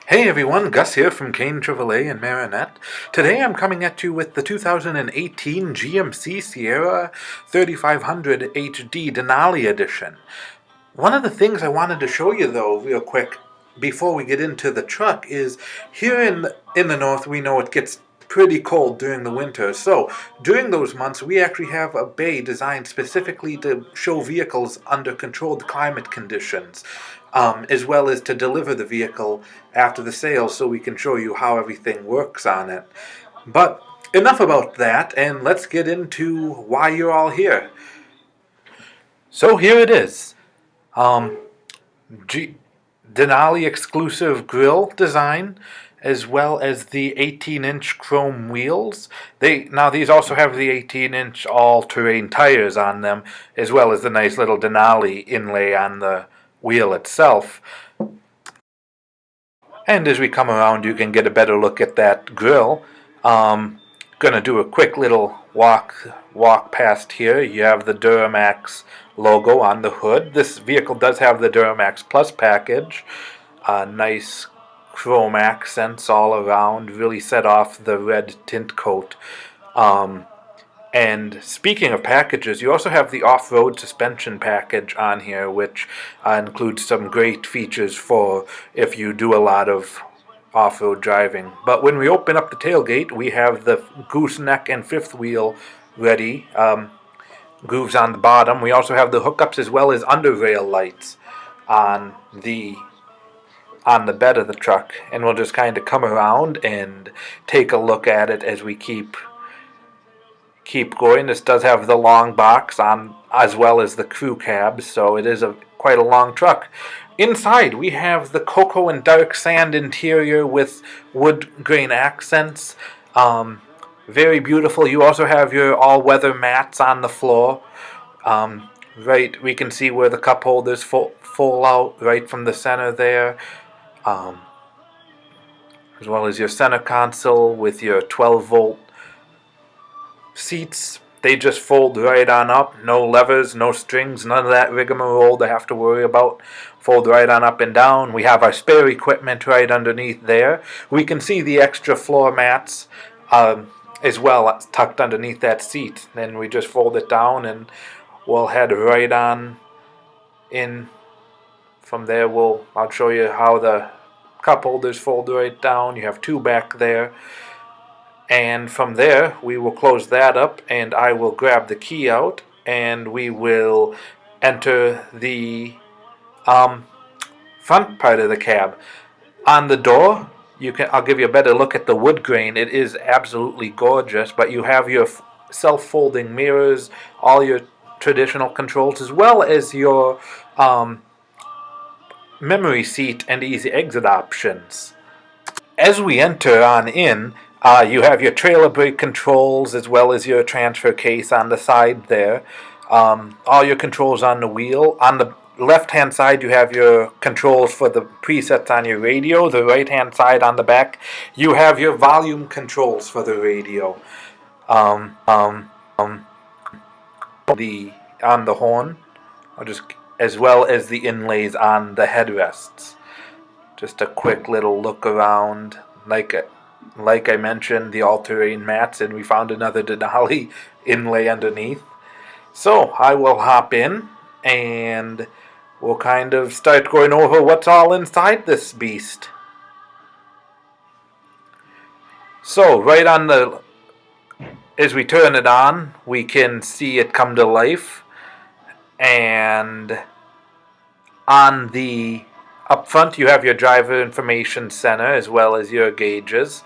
Hey everyone, Gus here from Koehne Chevrolet in Marinette. Today I'm coming at you with the 2018 GMC Sierra 3500 HD Denali Edition. One of the things I wanted to show you though, real quick, before we get into the truck is here in the north we know it gets pretty cold during the winter. So during those months we actually have a bay designed specifically to show vehicles under controlled climate conditions, as well as to deliver the vehicle after the sale so we can show you how everything works on it. But enough about that, and let's get into why you're all here. So here it is. Denali exclusive grille design, as well as the 18-inch chrome wheels. These also have the 18-inch all-terrain tires on them, as well as the nice little Denali inlay on the wheel itself. And as we come around, you can get a better look at that grille. Gonna do a quick little walk past here. You have the Duramax logo on the hood. This vehicle does have the Duramax Plus package. Nice chrome accents all around, really set off the red tint coat. And speaking of packages, you also have the off-road suspension package on here, which includes some great features for if you do a lot of off-road driving. But when we open up the tailgate, we have the gooseneck and fifth wheel ready, grooves on the bottom. We also have the hookups as well as under rail lights on the bed of the truck, and we'll just kind of come around and take a look at it as we keep going. This does have the long box on as well as the crew cab, so it is quite a long truck. Inside we have the cocoa and dark sand interior with wood grain accents. Very beautiful. You also have your all-weather mats on the floor. Right, we can see where the cup holders fall out right from the center there. As well as your center console with your 12-volt seats. They just fold right on up. No levers, no strings, none of that rigmarole to have to worry about. Fold right on up and down. We have our spare equipment right underneath there. We can see the extra floor mats as well tucked underneath that seat. Then we just fold it down and we'll head right on in. From there I'll show you how the cup holders fold right down. You have two back there. And from there, we will close that up, and I will grab the key out, and we will enter the front part of the cab. On the door, I'll give you a better look at the wood grain. It is absolutely gorgeous, but you have your self-folding mirrors, all your traditional controls, as well as your memory seat and easy exit options. As we enter on in, you have your trailer brake controls as well as your transfer case on the side there. All your controls on the wheel. On the left-hand side, you have your controls for the presets on your radio. The right-hand side on the back, you have your volume controls for the radio. On the horn, as well as the inlays on the headrests. Just a quick little look around, like I mentioned, the all-terrain mats, and we found another Denali inlay underneath. So I will hop in, and we'll kind of start going over what's all inside this beast. So right as we turn it on, we can see it come to life, and on the up front, you have your driver information center as well as your gauges.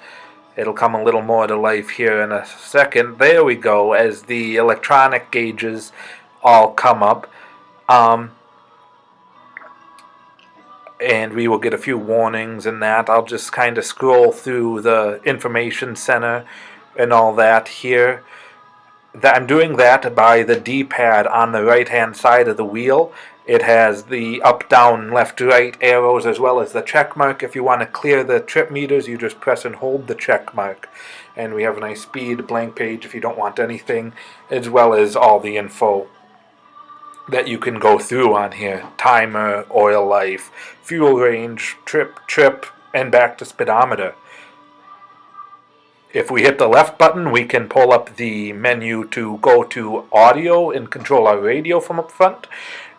It'll come a little more to life here in a second. There we go, as the electronic gauges all come up. And we will get a few warnings in that. I'll just kind of scroll through the information center and all that here. I'm doing that by the D-pad on the right-hand side of the wheel. It has the up, down, left, right arrows as well as the check mark. If you want to clear the trip meters, you just press and hold the check mark. And we have a nice speed blank page if you don't want anything, as well as all the info that you can go through on here. Timer, oil life, fuel range, trip, and back to speedometer. If we hit the left button, we can pull up the menu to go to audio and control our radio from up front.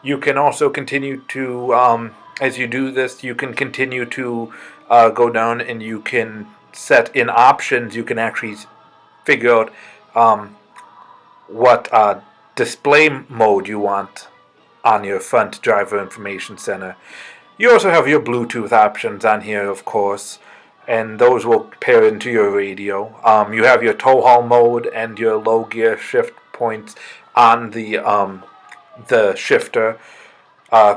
You can also continue to, as you do this, you can continue to go down and you can set in options. You can actually figure out what display mode you want on your front driver information center. You also have your Bluetooth options on here, of course, and those will pair into your radio. You have your tow haul mode and your low gear shift points on the shifter.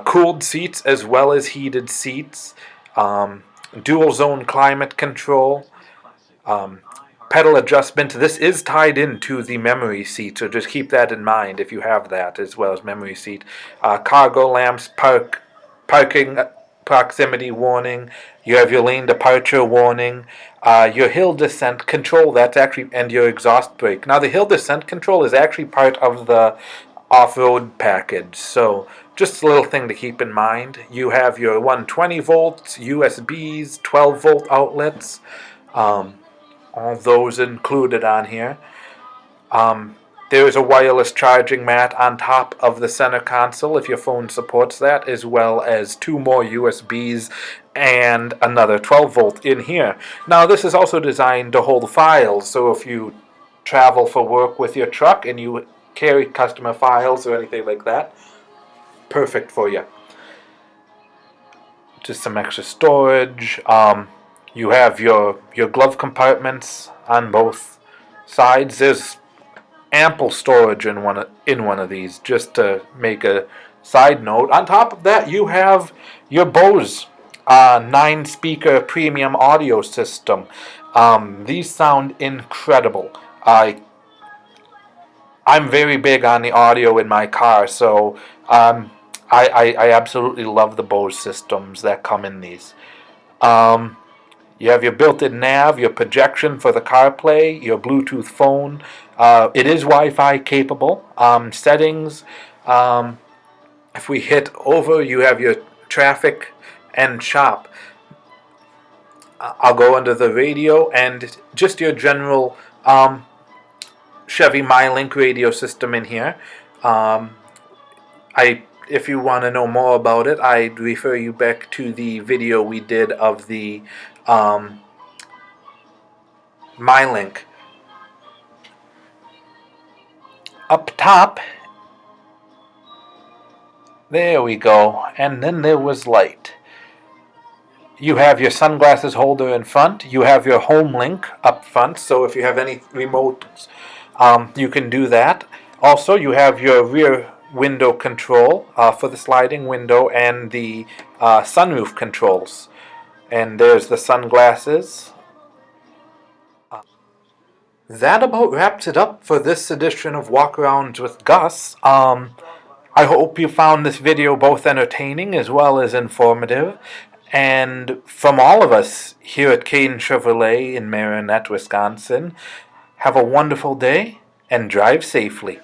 Cooled seats as well as heated seats. Dual zone climate control. Pedal adjustment. This is tied into the memory seat, so just keep that in mind if you have that as well as memory seat. Cargo lamps, parking proximity warning. You have your lane departure warning. Your hill descent control, that's actually, and your exhaust brake. Now the hill descent control is actually part of the off-road package, so just a little thing to keep in mind. You have your 120 volts, USBs, 12 volt outlets. All those included on here. There is a wireless charging mat on top of the center console if your phone supports that, as well as 2 more USBs and another 12 volt in here. Now this is also designed to hold files, so if you travel for work with your truck and you carry customer files or anything like that, perfect for you. Just some extra storage. You have your glove compartments on both sides. There's ample storage in one of these, just to make a side note. On top of that, you have your Bose 9-speaker premium audio system. These sound incredible. I'm very big on the audio in my car, so I absolutely love the Bose systems that come in these. You have your built-in nav, your projection for the CarPlay, your Bluetooth phone. It is Wi-Fi capable. Settings, if we hit over, you have your traffic and shop. I'll go under the radio and just your general Chevy Mylink radio system in here. If you want to know more about it, I'd refer you back to the video we did of the Mylink. Up top, there we go, and then there was light. You have your sunglasses holder in front. You have your home link up front, so if you have any remotes, you can do that. Also, you have your rear window control for the sliding window and the sunroof controls. And there's the sunglasses. That about wraps it up for this edition of Walkarounds with Gus. I hope you found this video both entertaining as well as informative. And from all of us here at Koehne Chevrolet in Marinette, Wisconsin, have a wonderful day and drive safely.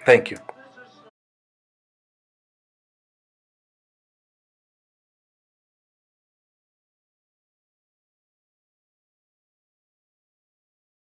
Thank you.